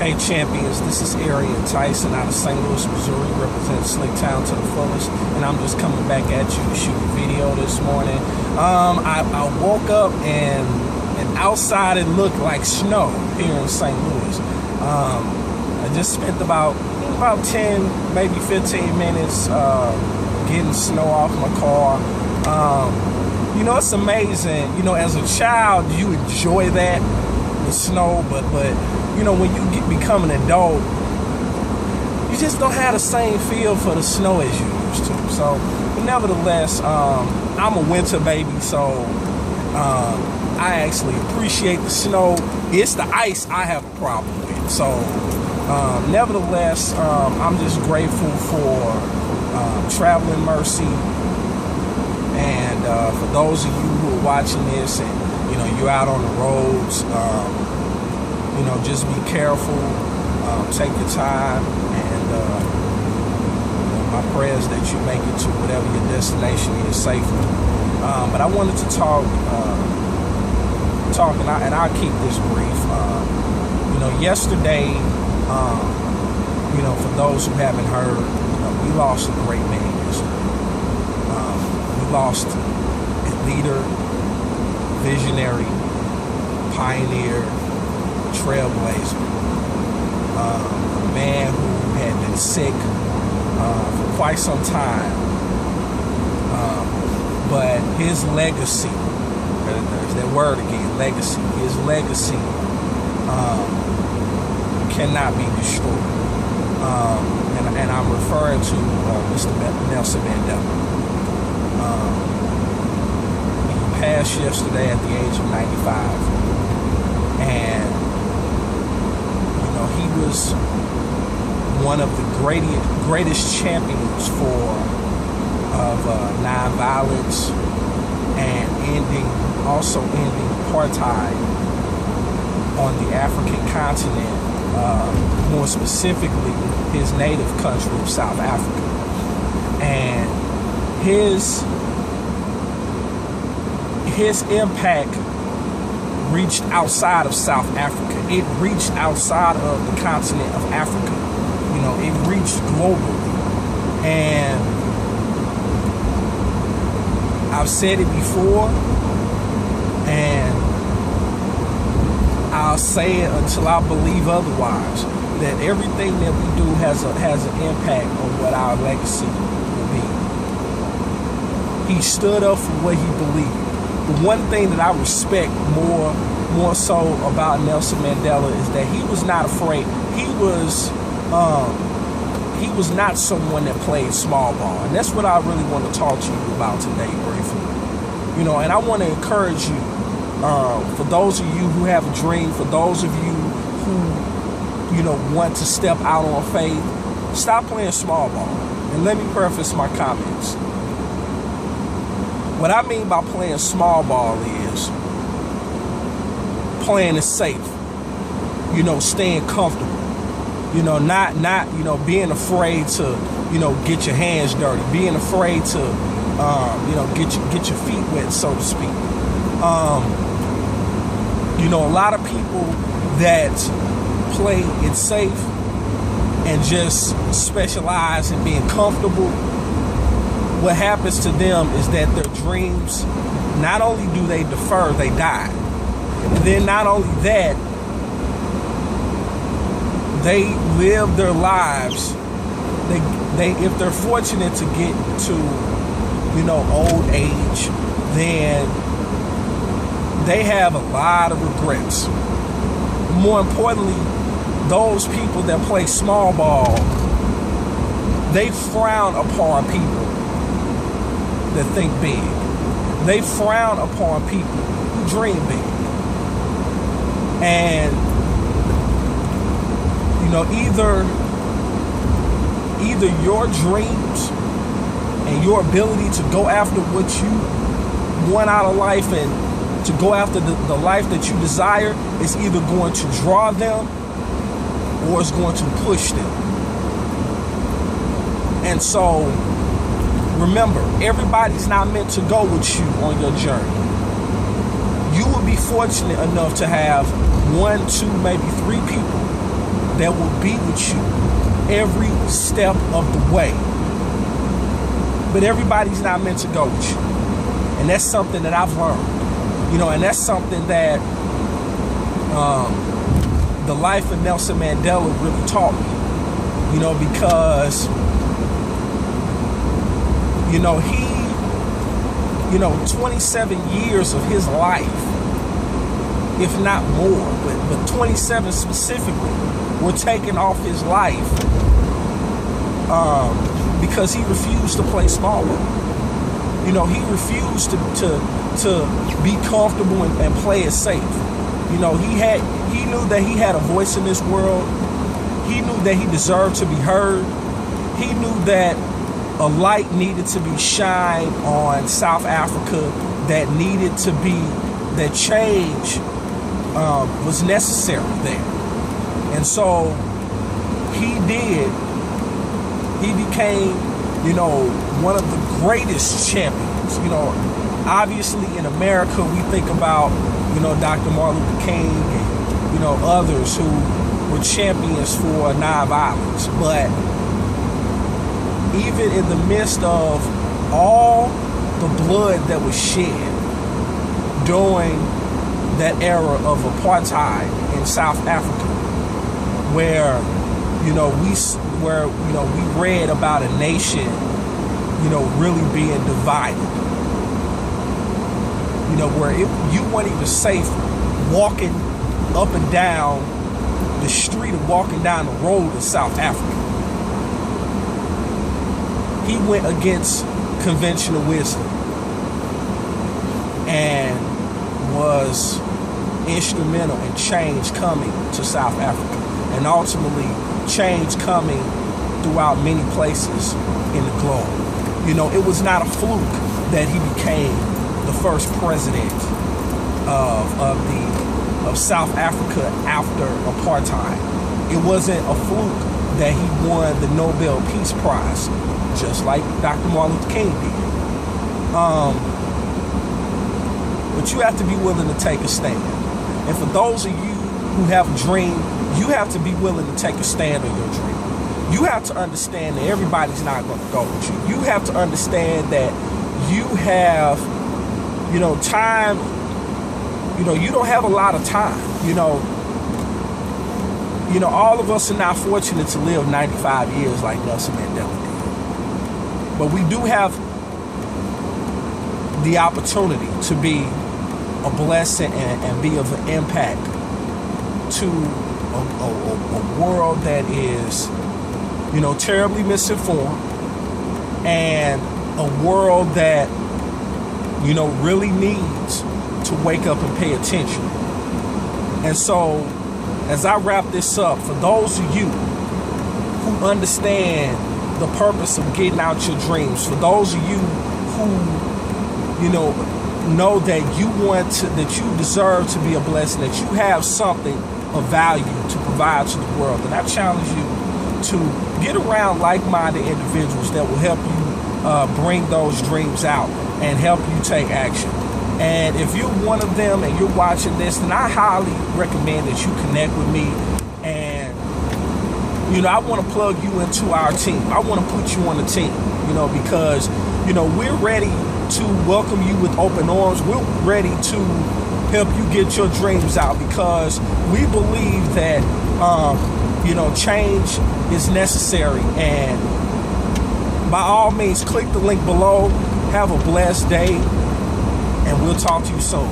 Hey champions, this is Arian, Tyson out of St. Louis, Missouri, representing Slick Town to the fullest, and I'm just coming back at you to shoot a video this morning. I woke up and outside it looked like snow here in St. Louis. I just spent about 10, maybe 15 minutes getting snow off my car. You know, it's amazing. You know, as a child, you enjoy that, the snow, but you know, when you become an adult, you just don't have the same feel for the snow as you used to. So, but nevertheless, I'm a winter baby, so I actually appreciate the snow. It's the ice I have a problem with. So, nevertheless, I'm just grateful for traveling mercy. And for those of you who are watching this and, you know, you're out on the roads, you know, just be careful, take your time, and you know, my prayers that you make it to whatever your destination is safely. But I wanted to talk, and I'll keep this brief. You know, yesterday, you know, for those who haven't heard, you know, we lost a great man yesterday. We lost a leader, visionary, pioneer, trailblazer, a man who had been sick for quite some time, but his legacy, there's that word again, legacy, his legacy cannot be destroyed, and I'm referring to Mr. Nelson Mandela. He passed yesterday at the age of 95, and he was one of the greatest champions of nonviolence and also ending apartheid on the African continent, more specifically his native country of South Africa. And his impact reached outside of South Africa. It reached outside of the continent of Africa. You know, it reached globally. And I've said it before, and I'll say it until I believe otherwise, that everything that we do has an impact on what our legacy will be. He stood up for what he believed. The one thing that I respect more so about Nelson Mandela is that he was not afraid. He was not someone that played small ball, and that's what I really want to talk to you about today briefly. You know, and I want to encourage you, for those of you who have a dream, for those of you who, you know, want to step out on faith, stop playing small ball. And let me preface my comments. What I mean by playing small ball is playing it safe, you know, staying comfortable, you know, not you know, being afraid to, you know, get your hands dirty, being afraid to, you know, get your feet wet, so to speak. You know, a lot of people that play it safe and just specialize in being comfortable, what happens to them is that their dreams, not only do they defer, they die. And then not only that, they live their lives. They if they're fortunate to get to, you know, old age, then they have a lot of regrets. More importantly, those people that play small ball, they frown upon people that think big. They frown upon people who dream big. And you know, either your dreams and your ability to go after what you want out of life and to go after the life that you desire is either going to draw them or it's going to push them. And so remember, everybody's not meant to go with you on your journey. You will be fortunate enough to have 1, 2, maybe 3 people that will be with you every step of the way. But everybody's not meant to go with you. And that's something that I've learned. You know, and that's something that the life of Nelson Mandela really taught me. You know, because, you know, he, 27 years of his life, if not more, but 27 specifically, were taken off his life because he refused to play small ball. You know, he refused to be comfortable and play it safe. You know, he knew that he had a voice in this world. He knew that he deserved to be heard. He knew that a light needed to be shined on South Africa, that change was necessary there. And so he did. He became, one of the greatest champions. Obviously in America, we think about, Dr. Martin Luther King and, others who were champions for nonviolence. But even in the midst of all the blood that was shed during that era of apartheid in South Africa, where we read about a nation really being divided, where you weren't even safe walking up and down the street or walking down the road in South Africa. He went against conventional wisdom and was instrumental in change coming to South Africa, and ultimately change coming throughout many places in the globe. It was not a fluke that he became the first president of South Africa after apartheid. It wasn't a fluke that he won the Nobel Peace Prize, just like Dr. Martin Luther King did. But you have to be willing to take a stand. And for those of you who have a dream, you have to be willing to take a stand on your dream. You have to understand that everybody's not going to go with you. You have to understand that you have, time, you don't have a lot of time. All of us are not fortunate to live 95 years like Nelson Mandela did. But we do have the opportunity to be a blessing and be of an impact to a world that is, terribly misinformed, and a world that, really needs to wake up and pay attention. And so, as I wrap this up, for those of you who understand the purpose of getting out your dreams, for those of you who, know that that you deserve to be a blessing, that you have something of value to provide to the world, and I challenge you to get around like-minded individuals that will help you bring those dreams out and help you take action. And if you're one of them and you're watching this, then I highly recommend that you connect with me. And, I want to plug you into our team. I want to put you on the team, because, we're ready to welcome you with open arms. We're ready to help you get your dreams out, because we believe that, change is necessary. And by all means, click the link below. Have a blessed day, and we'll talk to you soon.